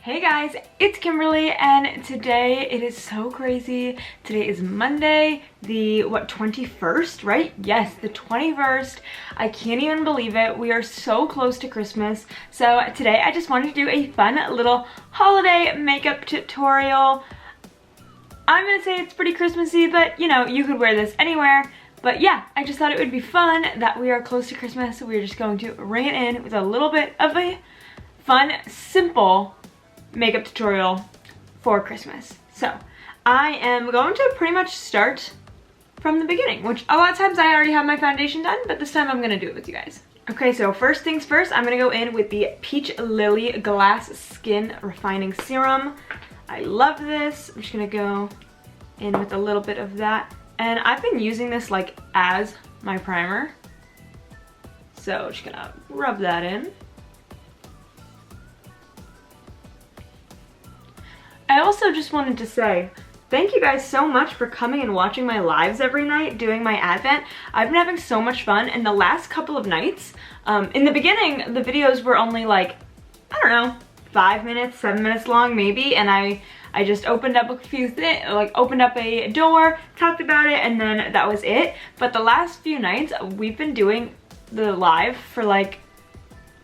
Hey guys, it's Kimberly and today it is so crazy. Today is Monday, the 21st, right? Yes, the 21st. I can't even believe it. We are so close to Christmas. So today I just wanted to do a fun little holiday makeup tutorial. I'm gonna say it's pretty Christmassy, but you know, you could wear this anywhere. But yeah, I just thought it would be fun that we are close to Christmas. So we're just going to ring it in with a little bit of a fun, simple makeup tutorial for Christmas. So I am going to pretty much start from the beginning, which a lot of times I already have my foundation done, but this time I'm gonna do it with you guys. Okay, so first things first, I'm gonna go in with the Peach Lily Glass Skin Refining Serum. I love this. I'm just gonna go in with a little bit of that. And I've been using this like as my primer. So just gonna rub that in. I also just wanted to say, thank you guys so much for coming and watching my lives every night, doing my Advent. I've been having so much fun, and the last couple of nights, in the beginning, the videos were only like, I don't know, 5 minutes, 7 minutes long maybe, and I just opened up a few things, like opened up a door, talked about it, and then that was it. But the last few nights, we've been doing the live for like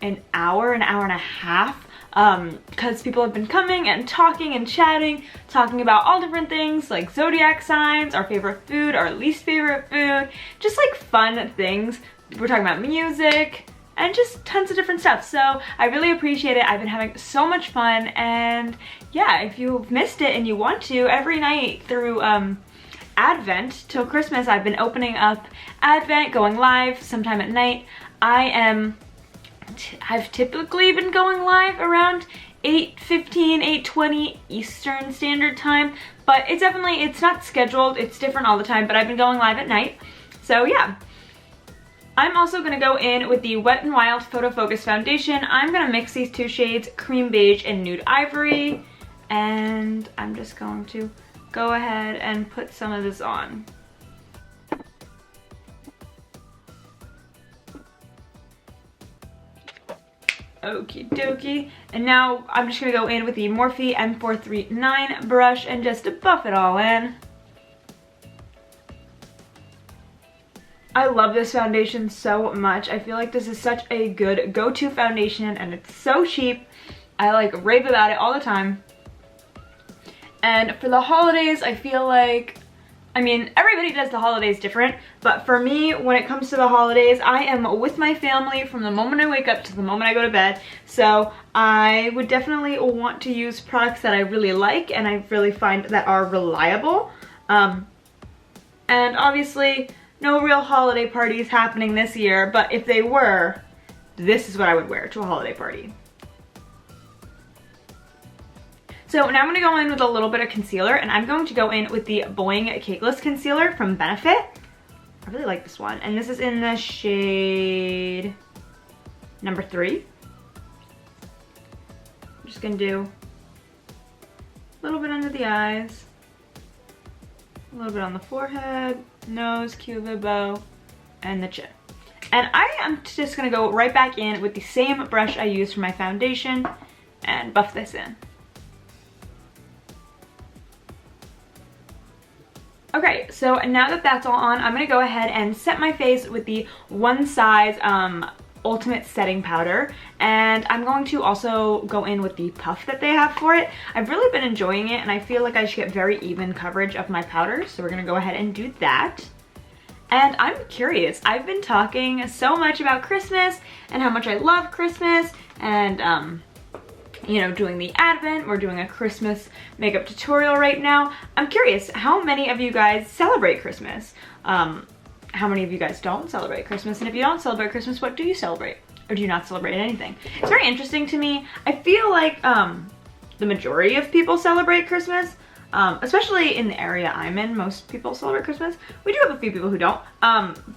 an hour and a half. Because people have been coming and talking and chatting, talking about all different things like zodiac signs, our favorite food, our least favorite food, just like fun things. We're talking about music and just tons of different stuff. So I really appreciate it. I've been having so much fun, and yeah, if you've missed it and you want to, every night through Advent till Christmas, I've been opening up Advent, going live sometime at night. I've typically been going live around 8:15, 8:20 Eastern Standard Time, but it's not scheduled, it's different all the time, but I've been going live at night. So yeah. I'm also gonna go in with the Wet n Wild Photo Focus Foundation. I'm gonna mix these two shades, Cream Beige and Nude Ivory, and I'm just going to go ahead and put some of this on. Okie dokie. And now I'm just gonna go in with the Morphe M439 brush and just buff it all in. I love this foundation so much. I feel like this is such a good go-to foundation, and it's so cheap. I like rave about it all the time. And for the holidays, I feel like, I mean, everybody does the holidays different, but for me, when it comes to the holidays, I am with my family from the moment I wake up to the moment I go to bed. So I would definitely want to use products that I really like and I really find that are reliable. And obviously, no real holiday parties happening this year, but if they were, this is what I would wear to a holiday party. So now I'm going to go in with a little bit of concealer, and I'm going to go in with the Boing Cakeless Concealer from Benefit. I really like this one, and this is in the shade number 3. I'm just going to do a little bit under the eyes, a little bit on the forehead, nose, cupid bow, and the chin. And I am just going to go right back in with the same brush I used for my foundation and buff this in. Okay, so now that that's all on, I'm going to go ahead and set my face with the One Size Ultimate Setting Powder. And I'm going to also go in with the puff that they have for it. I've really been enjoying it, and I feel like I should get very even coverage of my powder. So we're going to go ahead and do that. And I'm curious, I've been talking so much about Christmas and how much I love Christmas, and you know, doing the Advent. We're doing a Christmas makeup tutorial right now. I'm curious, how many of you guys celebrate Christmas? How many of you guys don't celebrate Christmas? And if you don't celebrate Christmas, what do you celebrate? Or do you not celebrate anything? It's very interesting to me. I feel like the majority of people celebrate Christmas, especially in the area I'm in. Most people celebrate Christmas. We do have a few people who don't,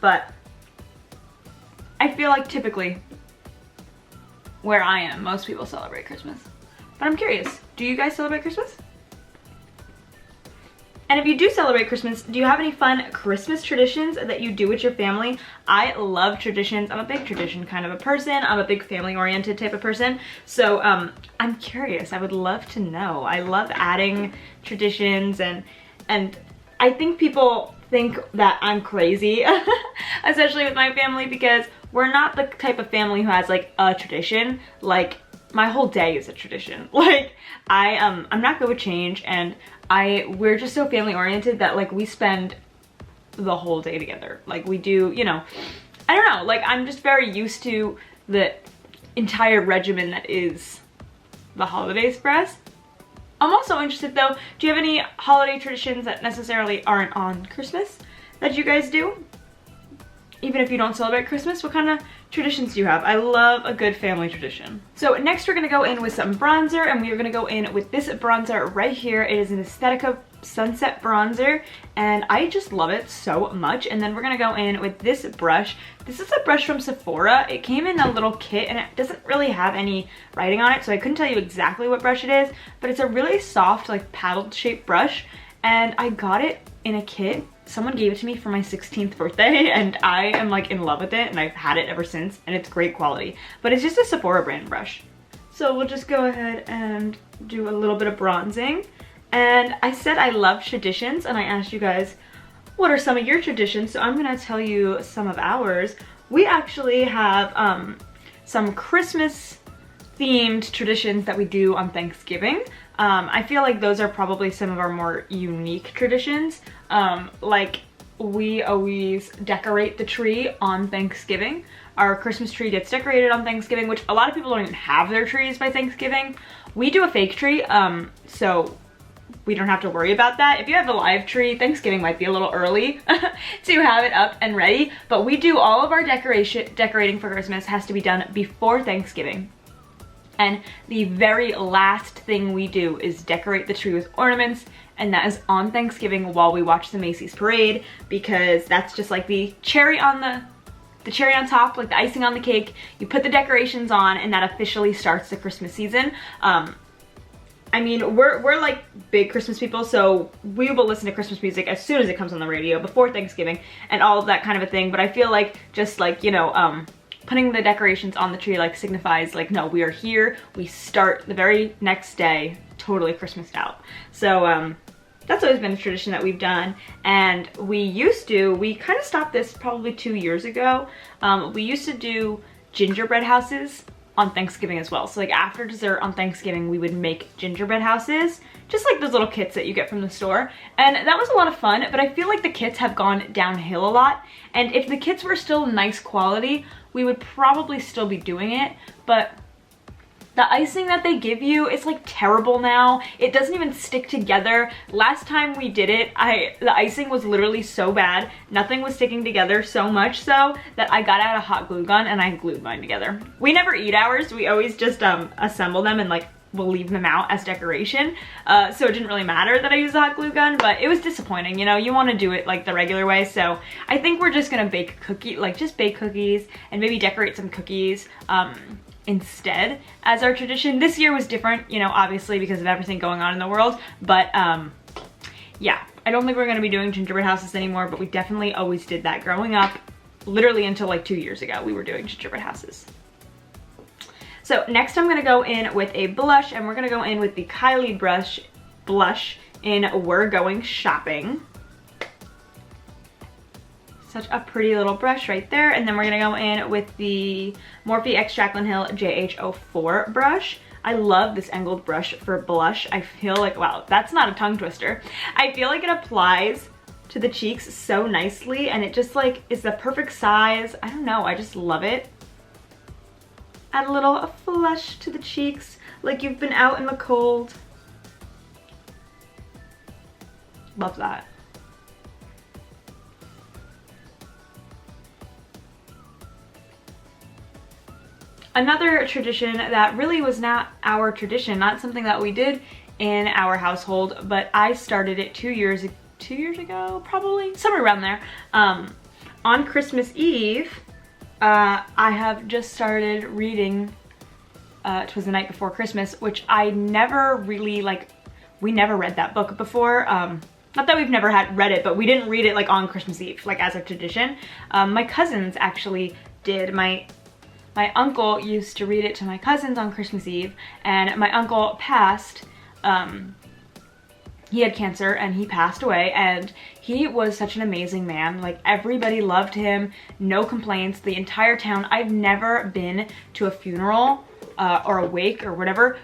but I feel like typically where I am, most people celebrate Christmas. But I'm curious, do you guys celebrate Christmas? And if you do celebrate Christmas, do you have any fun Christmas traditions that you do with your family? I love traditions. I'm a big tradition kind of a person. I'm a big family-oriented type of person. So I'm curious. I would love to know. I love adding traditions, and I think people think that I'm crazy, especially with my family, because we're not the type of family who has like a tradition. Like, my whole day is a tradition. Like, I'm not good with change, and we're just so family oriented that like we spend the whole day together. Like, we do, you know, I don't know, like I'm just very used to the entire regimen that is the holidays for us. I'm also interested though, do you have any holiday traditions that necessarily aren't on Christmas that you guys do? Even if you don't celebrate Christmas, what kind of traditions do you have? I love a good family tradition. So next we're gonna go in with some bronzer, and we are gonna go in with this bronzer right here. It is an Aesthetica Sunset Bronzer, and I just love it so much. And then we're gonna go in with this brush. This is a brush from Sephora. It came in a little kit, and it doesn't really have any writing on it, so I couldn't tell you exactly what brush it is, but it's a really soft, like paddle shaped brush, and I got it in a kit. Someone gave it to me for my 16th birthday, and I am like in love with it, and I've had it ever since, and it's great quality. But it's just a Sephora brand brush. So we'll just go ahead and do a little bit of bronzing. And I said I love traditions, and I asked you guys, what are some of your traditions? So I'm gonna tell you some of ours. We actually have some Christmas themed traditions that we do on Thanksgiving. I feel like those are probably some of our more unique traditions. Like, we always decorate the tree on Thanksgiving. Our Christmas tree gets decorated on Thanksgiving, which a lot of people don't even have their trees by Thanksgiving. We do a fake tree, so we don't have to worry about that. If you have a live tree, Thanksgiving might be a little early to have it up and ready, but we do all of our decorating for Christmas has to be done before Thanksgiving. And the very last thing we do is decorate the tree with ornaments, and that is on Thanksgiving while we watch the Macy's parade, because that's just like the cherry on top, like the icing on the cake. You put the decorations on, and that officially starts the Christmas season. I mean, we're like big Christmas people, so we will listen to Christmas music as soon as it comes on the radio before Thanksgiving and all of that kind of a thing. But I feel like just like, you know, putting the decorations on the tree like signifies like, no, we are here. We start the very next day totally Christmased out. So that's always been a tradition that we've done. And we kind of stopped this probably 2 years ago. We used to do gingerbread houses on Thanksgiving as well. So like after dessert on Thanksgiving, we would make gingerbread houses, just like those little kits that you get from the store. And that was a lot of fun, but I feel like the kits have gone downhill a lot. And if the kits were still nice quality, we would probably still be doing it. But the icing that they give you is like terrible now. It doesn't even stick together. Last time we did it, the icing was literally so bad. Nothing was sticking together, so much so that I got out a hot glue gun and I glued mine together. We never eat ours. We always just assemble them and like we'll leave them out as decoration. So it didn't really matter that I used a hot glue gun, but it was disappointing. You know, you want to do it like the regular way. So I think we're just gonna bake just bake cookies and maybe decorate some cookies instead as our tradition. This year was different, you know, obviously because of everything going on in the world, but yeah, I don't think we're gonna be doing gingerbread houses anymore, but we definitely always did that growing up. Literally until like 2 years ago, we were doing gingerbread houses. So next I'm gonna go in with a blush, and we're gonna go in with the Kylie blush in We're Going Shopping. Such a pretty little brush right there. And then we're gonna go in with the Morphe x Jaclyn Hill JH04 brush. I love this angled brush for blush. I feel like, wow, that's not a tongue twister. I feel like it applies to the cheeks so nicely, and it just like is the perfect size. I don't know, I just love it. Add a little flush to the cheeks like you've been out in the cold. Love that. Another tradition that really was not our tradition, not something that we did in our household, but I started it 2 years ago, probably, somewhere around there. On Christmas Eve, I have just started reading 'Twas the Night Before Christmas, which I never really, like, we never read that book before. not that we've never had read it, but we didn't read it like on Christmas Eve, like as a tradition. My cousins actually did. My uncle used to read it to my cousins on Christmas Eve, and my uncle passed. He had cancer and he passed away, and he was such an amazing man. Like, everybody loved him, no complaints, the entire town. I've never been to a funeral or a wake or whatever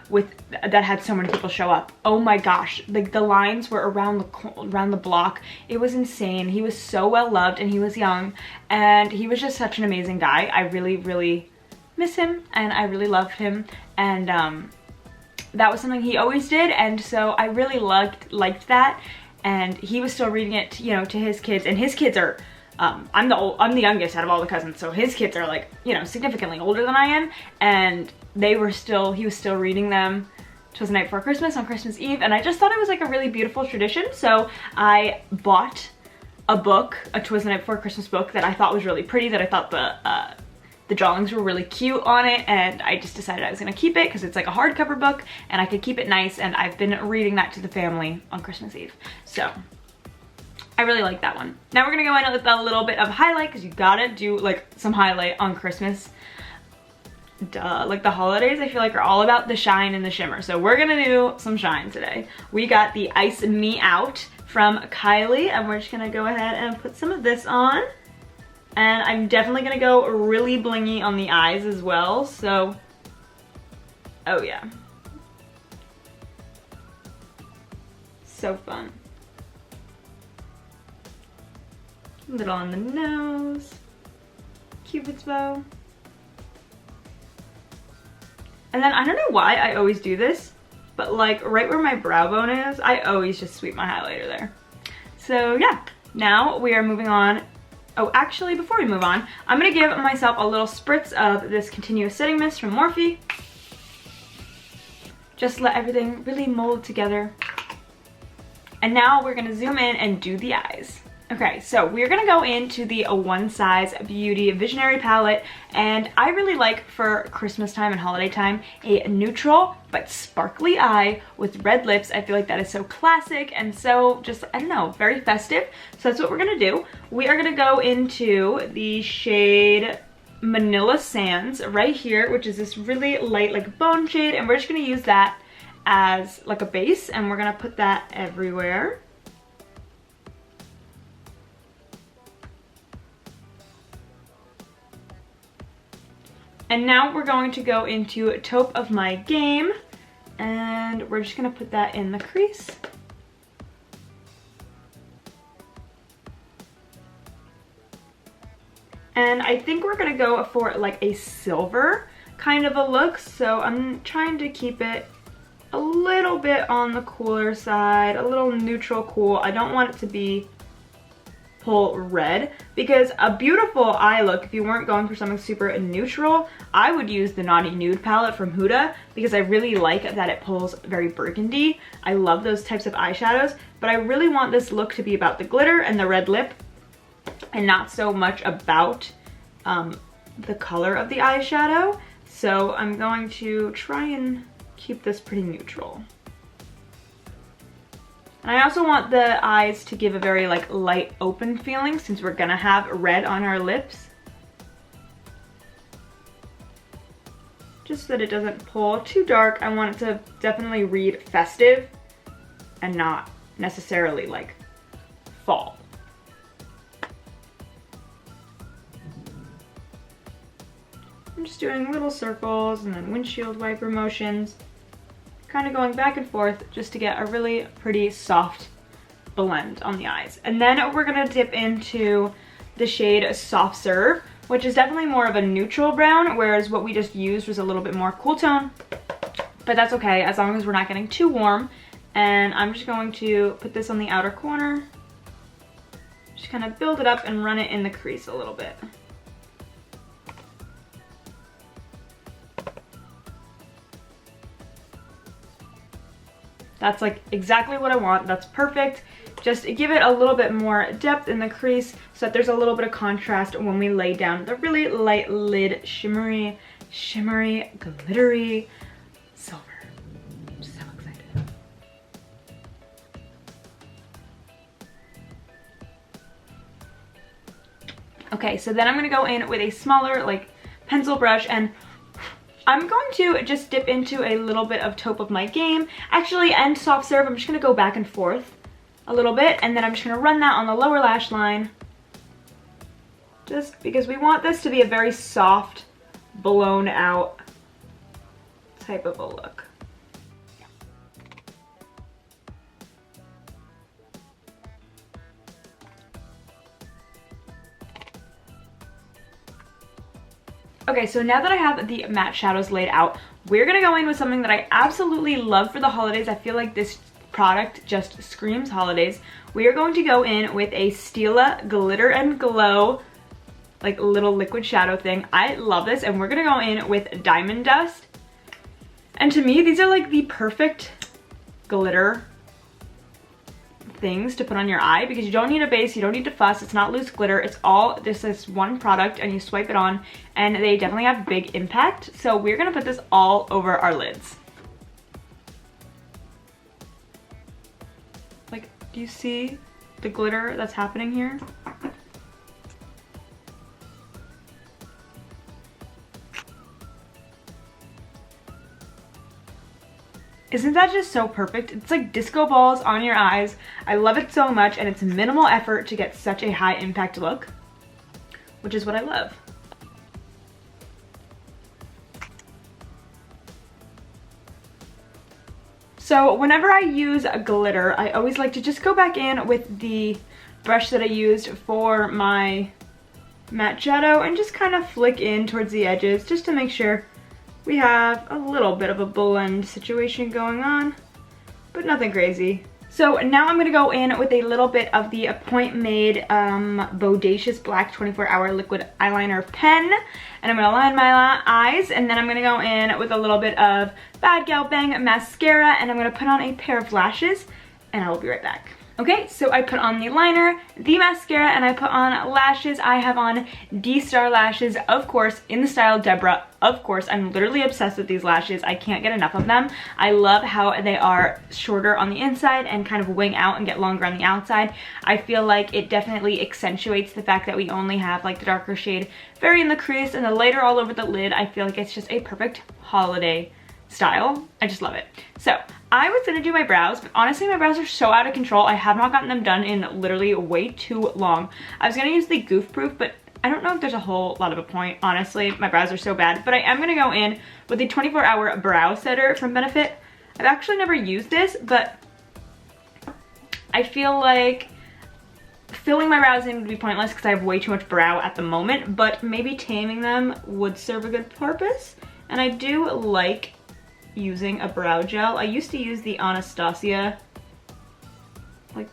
that had so many people show up. Oh my gosh, like the lines were around the block. It was insane. He was so well loved, and he was young, and he was just such an amazing guy. I really miss him, and I really loved him, and that was something he always did, and so I really liked that. And he was still reading it, you know, to his kids, and his kids are I'm the youngest out of all the cousins, so his kids are like, you know, significantly older than I am, and he was still reading them "'Twas the Night Before Christmas" on Christmas Eve, and I just thought it was like a really beautiful tradition. So I bought a book, a "'Twas the Night Before Christmas" book that I thought was really pretty, that I thought the drawings were really cute on it, and I just decided I was gonna keep it because it's like a hardcover book and I could keep it nice, and I've been reading that to the family on Christmas Eve. So I really like that one. Now we're gonna go in with a little bit of highlight, because you gotta do like some highlight on Christmas. Duh, like the holidays I feel like are all about the shine and the shimmer. So we're gonna do some shine today. We got the Ice Me Out from Kylie, and we're just gonna go ahead and put some of this on. And I'm definitely gonna go really blingy on the eyes as well, so, oh yeah. So fun. A little on the nose, Cupid's bow. And then I don't know why I always do this, but like right where my brow bone is, I always just sweep my highlighter there. So yeah, now we are moving on. Oh, actually, before we move on, I'm gonna give myself a little spritz of this Continuous Setting Mist from Morphe. Just let everything really mold together. And now we're gonna zoom in and do the eyes. Okay, so we're gonna go into the One Size Beauty Visionary palette, and I really like, for Christmas time and holiday time, a neutral but sparkly eye with red lips. I feel like that is so classic and so just, I don't know, very festive. So that's what we're gonna do. We are gonna go into the shade Manila Sands right here, which is this really light like bone shade, and we're just gonna use that as like a base, and we're gonna put that everywhere. And now we're going to go into Taupe of My Game, and we're just gonna put that in the crease. And I think we're gonna go for like a silver kind of a look, so I'm trying to keep it a little bit on the cooler side, a little neutral cool. I don't want it to be full red, because a beautiful eye look, if you weren't going for something super neutral, I would use the Naughty Nude palette from Huda, because I really like that it pulls very burgundy. I love those types of eyeshadows, but I really want this look to be about the glitter and the red lip, and not so much about the color of the eyeshadow. So I'm going to try and keep this pretty neutral. And I also want the eyes to give a very like light open feeling, since we're gonna have red on our lips. Just so that it doesn't pull too dark. I want it to definitely read festive and not necessarily like fall. I'm just doing little circles and then windshield wiper motions, kind of going back and forth just to get a really pretty soft blend on the eyes. And then we're gonna dip into the shade Soft Serve, which is definitely more of a neutral brown, whereas what we just used was a little bit more cool tone. But that's okay, as long as we're not getting too warm. And I'm just going to put this on the outer corner, just kind of build it up and run it in the crease a little bit. That's like exactly what I want. That's perfect. Just give it a little bit more depth in the crease so that there's a little bit of contrast when we lay down the really light lid shimmery, glittery silver. I'm so excited. Okay, so then I'm gonna go in with a smaller like pencil brush, and I'm going to just dip into a little bit of Taupe of My Game. Actually, and Soft Serve, I'm just gonna go back and forth a little bit, and then I'm just gonna run that on the lower lash line, just because we want this to be a very soft, blown out type of a look. Okay, so now that I have the matte shadows laid out, we're gonna go in with something that I absolutely love for the holidays. I feel like this product just screams holidays. We are going to go in with a Stila Glitter and Glow, like little liquid shadow thing. I love this, and we're gonna go in with Diamond Dust. And to me, these are like the perfect glitter things to put on your eye, because you don't need a base, you don't need to fuss, it's not loose glitter, it's all this one product, and you swipe it on and they definitely have big impact. So we're gonna put this all over our lids. Like, do you see the glitter that's happening here? Isn't that just so perfect? It's like disco balls on your eyes. I love it so much, and it's minimal effort to get such a high impact look, which is what I love. So whenever I use a glitter, I always like to just go back in with the brush that I used for my matte shadow and just kind of flick in towards the edges just to make sure we have a little bit of a blend situation going on, but nothing crazy. So now I'm gonna go in with a little bit of the Point Made Bodacious Black 24-Hour Liquid Eyeliner Pen, and I'm gonna line my eyes, and then I'm gonna go in with a little bit of Bad Gal Bang Mascara, and I'm gonna put on a pair of lashes, and I will be right back. Okay, so I put on the liner, the mascara, and I put on lashes. I have on D-Star lashes, of course, in the style Deborah. Of course, I'm literally obsessed with these lashes. I can't get enough of them. I love how they are shorter on the inside and kind of wing out and get longer on the outside. I feel like it definitely accentuates the fact that we only have like the darker shade very in the crease and the lighter all over the lid. I feel like it's just a perfect holiday style. I just love it. So I was gonna do my brows, but honestly my brows are so out of control. I have not gotten them done in literally way too long. I was gonna use the Goof Proof, but I don't know if there's a whole lot of a point. Honestly, my brows are so bad, but I am gonna go in with the 24-Hour Brow Setter from Benefit. I've actually never used this, but I feel like filling my brows in would be pointless because I have way too much brow at the moment, but maybe taming them would serve a good purpose. And I do like using a brow gel. I used to use the Anastasia like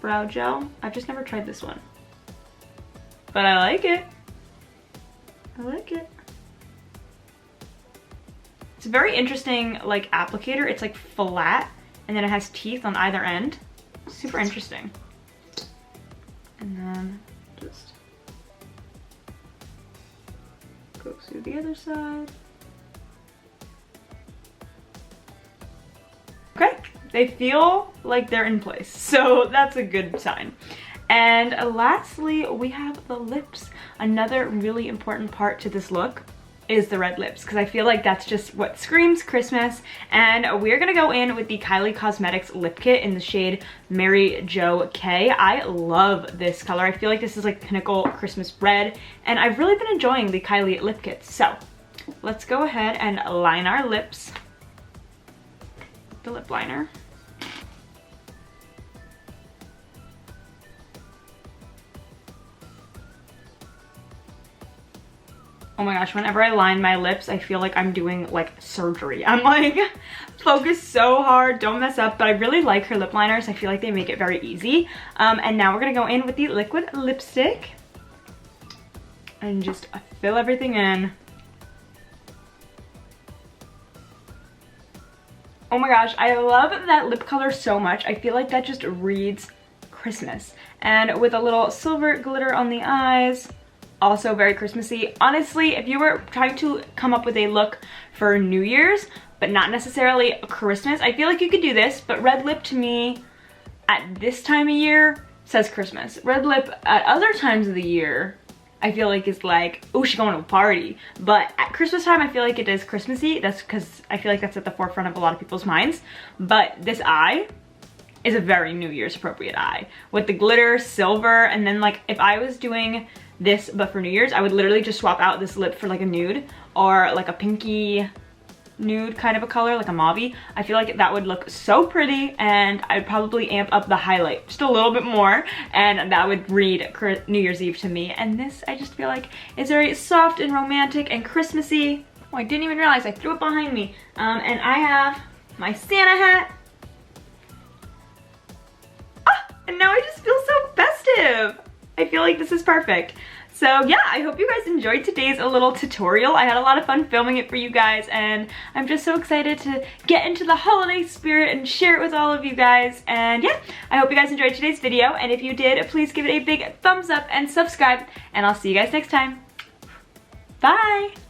brow gel. I've just never tried this one, but I like it. I like it. It's a very interesting like applicator. It's like flat and then it has teeth on either end. Super interesting. And then just go through the other side. Okay, they feel like they're in place, so that's a good sign. And lastly, we have the lips. Another really important part to this look is the red lips, because I feel like that's just what screams Christmas. And we're gonna go in with the Kylie Cosmetics Lip Kit in the shade Mary Jo K. I love this color. I feel like this is like pinnacle Christmas red, and I've really been enjoying the Kylie lip kits. So let's go ahead and line our lips. The lip liner. Oh my gosh, whenever I line my lips, I feel like I'm doing like surgery. I'm like, focus so hard, don't mess up, but I really like her lip liners. I feel like they make it very easy. And now we're gonna go in with the liquid lipstick and just fill everything in. Oh my gosh, I love that lip color so much. I feel like that just reads Christmas. And with a little silver glitter on the eyes, also very Christmassy. Honestly, if you were trying to come up with a look for New Year's, but not necessarily Christmas, I feel like you could do this, but red lip to me at this time of year says Christmas. Red lip at other times of the year I feel like is like, oh, she's going to a party. But at Christmas time, I feel like it is Christmassy. That's because I feel like that's at the forefront of a lot of people's minds. But this eye is a very New Year's appropriate eye with the glitter, silver, and then like if I was doing this but for New Year's, I would literally just swap out this lip for like a nude or like a pinky nude kind of a color, like a mauve. I feel like that would look so pretty, and I'd probably amp up the highlight just a little bit more, and that would read New Year's Eve to me. And this, I just feel like is very soft and romantic and Christmassy. Oh, I didn't even realize I threw it behind me. And I have my Santa hat. Ah, and now I just feel so festive. I feel like this is perfect. So yeah, I hope you guys enjoyed today's little tutorial. I had a lot of fun filming it for you guys, and I'm just so excited to get into the holiday spirit and share it with all of you guys. And yeah, I hope you guys enjoyed today's video, and if you did, please give it a big thumbs up and subscribe, and I'll see you guys next time. Bye!